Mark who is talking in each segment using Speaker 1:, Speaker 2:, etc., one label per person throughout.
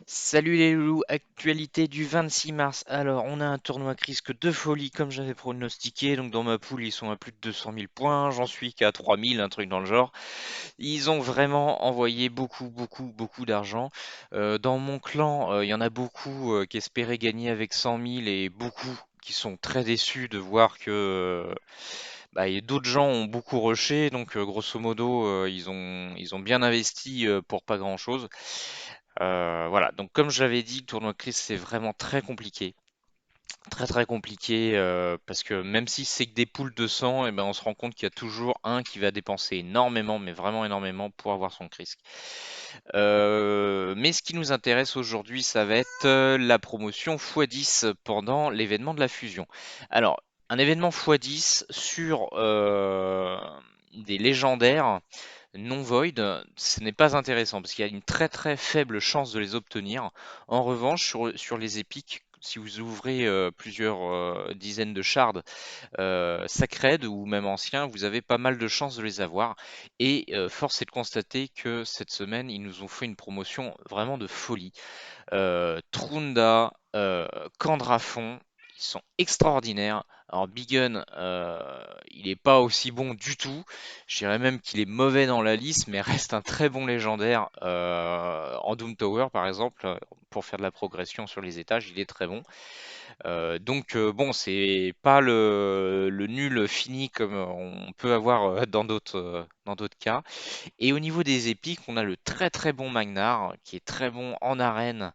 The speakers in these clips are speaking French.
Speaker 1: Salut les loups, actualité du 26 mars. Alors, on a un tournoi Crisque de folie comme j'avais pronostiqué. Donc, dans ma poule, ils sont à plus de 200 000 points. J'en suis qu'à 3000, un truc dans le genre. Ils ont vraiment envoyé beaucoup, beaucoup, beaucoup d'argent. Dans mon clan, il y en a beaucoup qui espéraient gagner avec 100 000 et beaucoup qui sont très déçus de voir que et d'autres gens ont beaucoup rushé. Donc, grosso modo, ils ont bien investi pour pas grand-chose. Voilà, donc comme je l'avais dit, le tournoi Chris c'est vraiment très compliqué. Très très compliqué parce que même si c'est que des poules de 100, et ben on se rend compte qu'il y a toujours un qui va dépenser énormément, mais vraiment énormément pour avoir son Chris. Mais ce qui nous intéresse aujourd'hui, ça va être la promotion x10 pendant l'événement de la fusion. Alors, un événement x10 sur des légendaires non void, ce n'est pas intéressant parce qu'il y a une très très faible chance de les obtenir. En revanche, sur les épiques, si vous ouvrez plusieurs dizaines de shards sacred ou même anciens, vous avez pas mal de chances de les avoir. Et force est de constater que cette semaine, ils nous ont fait une promotion vraiment de folie. Trunda, Candrafon, ils sont extraordinaires. Alors Bigun, il est pas aussi bon du tout. Je dirais même qu'il est mauvais dans la liste, mais reste un très bon légendaire. En Doom Tower, par exemple, pour faire de la progression sur les étages, il est très bon. Bon, c'est pas le nul fini comme on peut avoir dans d'autres cas. Et au niveau des épiques, on a le très très bon Magnar qui est très bon en arène,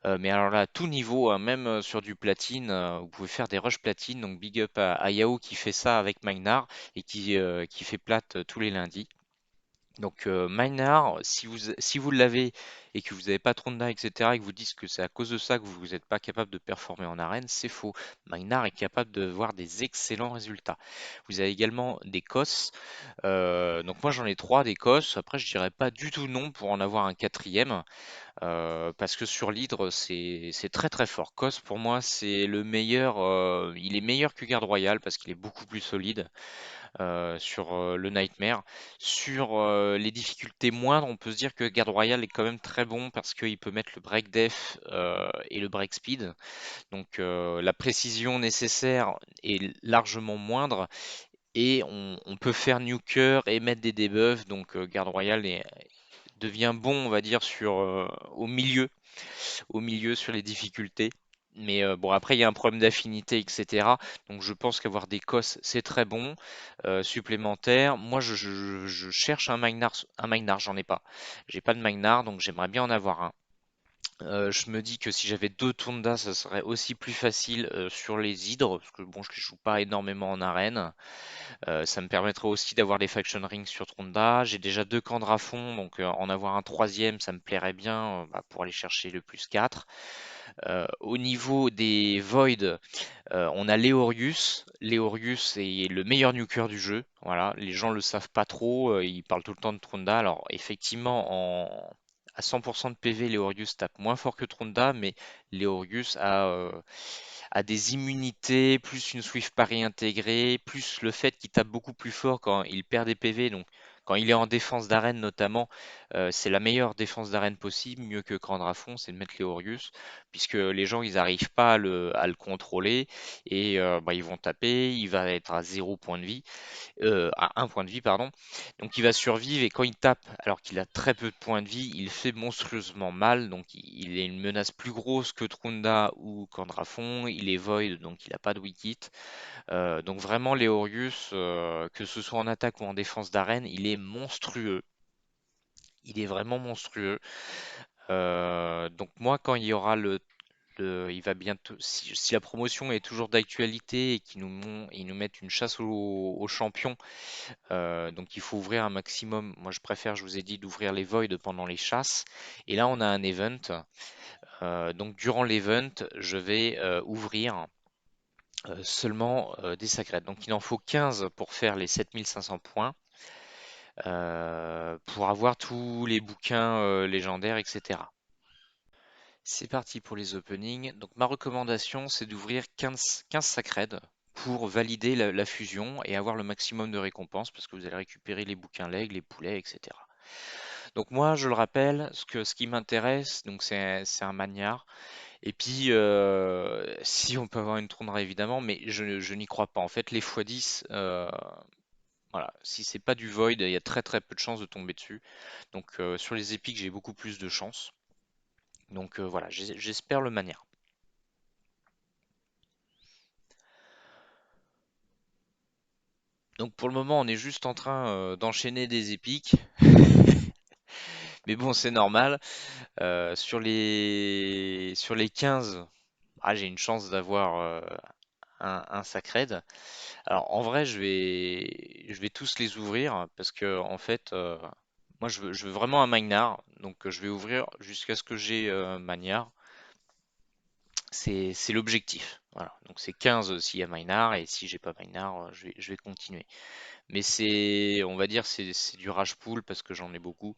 Speaker 1: mais alors là, à tout niveau, hein, même sur du platine, vous pouvez faire des rush platine. Donc big up à Yao qui fait ça avec Magnar et qui fait plate tous les lundis. Donc Maynard, si vous l'avez et que vous n'avez pas Tronda, etc., et que vous dites que c'est à cause de ça que vous n'êtes pas capable de performer en arène, c'est faux. Maynard est capable de voir des excellents résultats. Vous avez également des COS. Donc moi j'en ai trois des COS. Après je dirais pas du tout non pour en avoir un quatrième. Parce que sur l'hydre c'est très très fort. COS pour moi c'est le meilleur. Il est meilleur que Garde Royale parce qu'il est beaucoup plus solide sur le Nightmare. Sur les difficultés moindres, on peut se dire que Garde Royale est quand même très bon parce qu'il peut mettre le break def et le break speed. Donc la précision nécessaire est largement moindre et on peut faire nuker et mettre des debuffs. Donc Garde Royale devient bon, on va dire, au milieu sur les difficultés. Mais bon, après, il y a un problème d'affinité, etc. Donc, je pense qu'avoir des COS, c'est très bon. Supplémentaire. Moi, je cherche un Magnar, j'en ai pas. J'ai pas de Magnar, donc j'aimerais bien en avoir un. Je me dis que si j'avais deux Tunda, ça serait aussi plus facile sur les hydres, parce que bon, je joue pas énormément en arène. Ça me permettrait aussi d'avoir des Faction Rings sur Tronda. J'ai déjà deux camps Drafond, donc en avoir un troisième, ça me plairait bien pour aller chercher le plus 4. Au niveau des Void, on a Leorius. Leorius est le meilleur nuker du jeu. Voilà, les gens le savent pas trop, ils parlent tout le temps de Tronda. Alors effectivement, à 100% de PV, Leorius tape moins fort que Tronda, mais Leorius a des immunités, plus une Swift Parry intégrée, plus le fait qu'il tape beaucoup plus fort quand il perd des PV. Donc quand il est en défense d'arène notamment, c'est la meilleure défense d'arène possible, mieux que Candrafond, c'est de mettre Leorius puisque les gens ils n'arrivent pas à le contrôler et ils vont taper, il va être à 0 point de vie, à 1 point de vie pardon, donc il va survivre et quand il tape alors qu'il a très peu de points de vie, il fait monstrueusement mal, donc il est une menace plus grosse que Trunda ou Candrafond, il est void donc il n'a pas de wicked, donc vraiment Leorius, que ce soit en attaque ou en défense d'arène, il est monstrueux. Il est vraiment monstrueux. Donc moi, quand il y aura il va bientôt, si la promotion est toujours d'actualité et ils nous mettent une chasse aux champions, donc il faut ouvrir un maximum. Moi, je préfère, je vous ai dit, d'ouvrir les voids pendant les chasses. Et là, on a un event. Donc durant l'event, je vais ouvrir seulement des sacreds. Donc il en faut 15 pour faire les 7500 points, pour avoir tous les bouquins légendaires, etc. C'est parti pour les openings. Donc ma recommandation, c'est d'ouvrir 15 sacreds pour valider la fusion et avoir le maximum de récompenses parce que vous allez récupérer les bouquins legs, les poulets, etc. Donc moi, je le rappelle, ce qui m'intéresse, donc c'est un magnard. Et puis, si on peut avoir une trônerie évidemment, mais je n'y crois pas. En fait, les x10, voilà, si c'est pas du void, il y a très très peu de chances de tomber dessus. Donc sur les épiques, j'ai beaucoup plus de chances. Donc voilà, j'espère le manière. Donc pour le moment, on est juste en train d'enchaîner des épiques. Mais bon, c'est normal. Sur les 15, ah, j'ai une chance d'avoir un Sacred. Alors en vrai, je vais tous les ouvrir parce que en fait, moi je veux vraiment un Magnar. Donc je vais ouvrir jusqu'à ce que j'ai Magnar. C'est l'objectif. Voilà. Donc c'est 15 s'il y a Magnar et si j'ai pas Magnar, je vais continuer. Mais c'est, on va dire, c'est du rage pool parce que j'en ai beaucoup.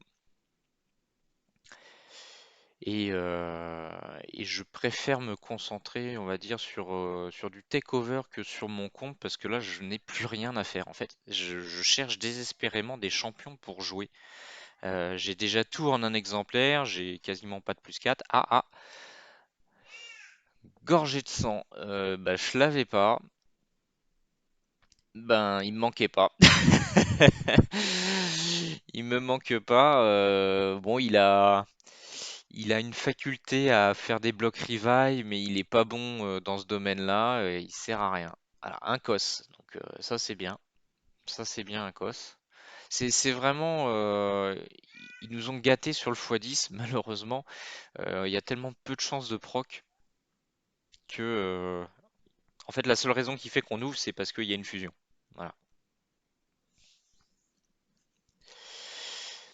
Speaker 1: Et, euh, et je préfère me concentrer, on va dire, sur du takeover que sur mon compte parce que là, je n'ai plus rien à faire. En fait, je cherche désespérément des champions pour jouer. J'ai déjà tout en un exemplaire, j'ai quasiment pas de plus 4. Gorgée de sang, bah, je l'avais pas. Ben, il me manquait pas. Il me manque pas. Bon, il a une faculté à faire des blocs revive, mais il est pas bon dans ce domaine-là. Il sert à rien. Alors, un cos. Donc ça c'est bien. Ça c'est bien un cos. C'est vraiment. Ils nous ont gâtés sur le x10, malheureusement. Il y a tellement peu de chances de proc que. En fait, la seule raison qui fait qu'on ouvre, c'est parce qu'il y a une fusion. Voilà.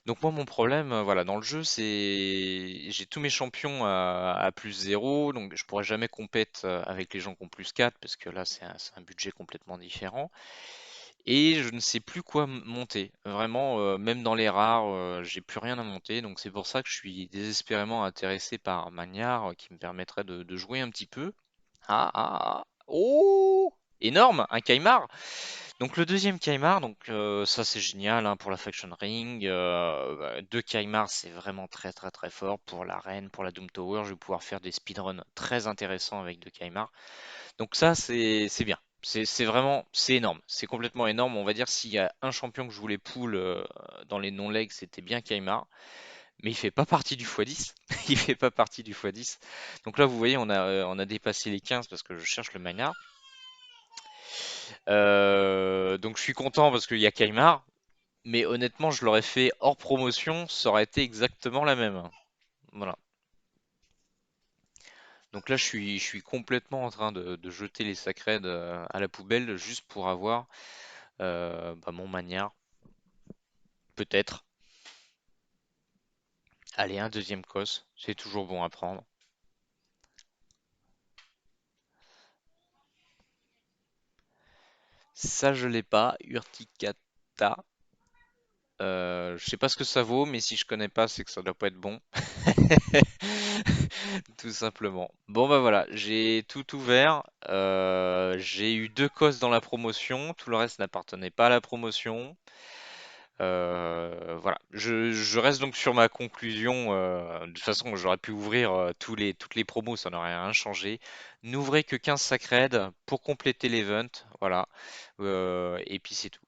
Speaker 1: Donc moi mon problème voilà dans le jeu c'est j'ai tous mes champions à plus 0 donc je pourrais jamais compète avec les gens qui ont plus 4 parce que là c'est un budget complètement différent et je ne sais plus quoi monter vraiment même dans les rares j'ai plus rien à monter donc c'est pour ça que je suis désespérément intéressé par Magnard qui me permettrait de jouer un petit peu. Oh énorme un Kaimar donc le deuxième Kaimar, donc ça c'est génial hein, pour la Faction Ring. Deux Kaimar c'est vraiment très très très fort pour l'arène, pour la Doom Tower. Je vais pouvoir faire des speedruns très intéressants avec deux Kaimar. Donc ça c'est bien. C'est vraiment c'est énorme. C'est complètement énorme. On va dire s'il y a un champion que je voulais pull dans les non-legs, c'était bien Kaimar. Mais il fait pas partie du x10. Il fait pas partie du x10. Donc là vous voyez on a dépassé les 15 parce que je cherche le Magnard. Donc je suis content parce qu'il y a Kaimar. Mais honnêtement, je l'aurais fait hors promotion, ça aurait été exactement la même. Voilà. Donc là, je suis complètement en train de jeter les sacreds à la poubelle juste pour avoir bah, mon magnard. Peut-être. Allez, un deuxième cos. C'est toujours bon à prendre. Ça, je l'ai pas. Urticata. Je sais pas ce que ça vaut, mais si je connais pas, c'est que ça doit pas être bon. Tout simplement. Bon bah voilà, j'ai tout ouvert. J'ai eu deux cos dans la promotion, tout le reste n'appartenait pas à la promotion. Voilà, je reste donc sur ma conclusion. De toute façon, j'aurais pu ouvrir toutes les promos, ça n'aurait rien changé. N'ouvrez que 15 sacreds pour compléter l'event, voilà. Et puis c'est tout.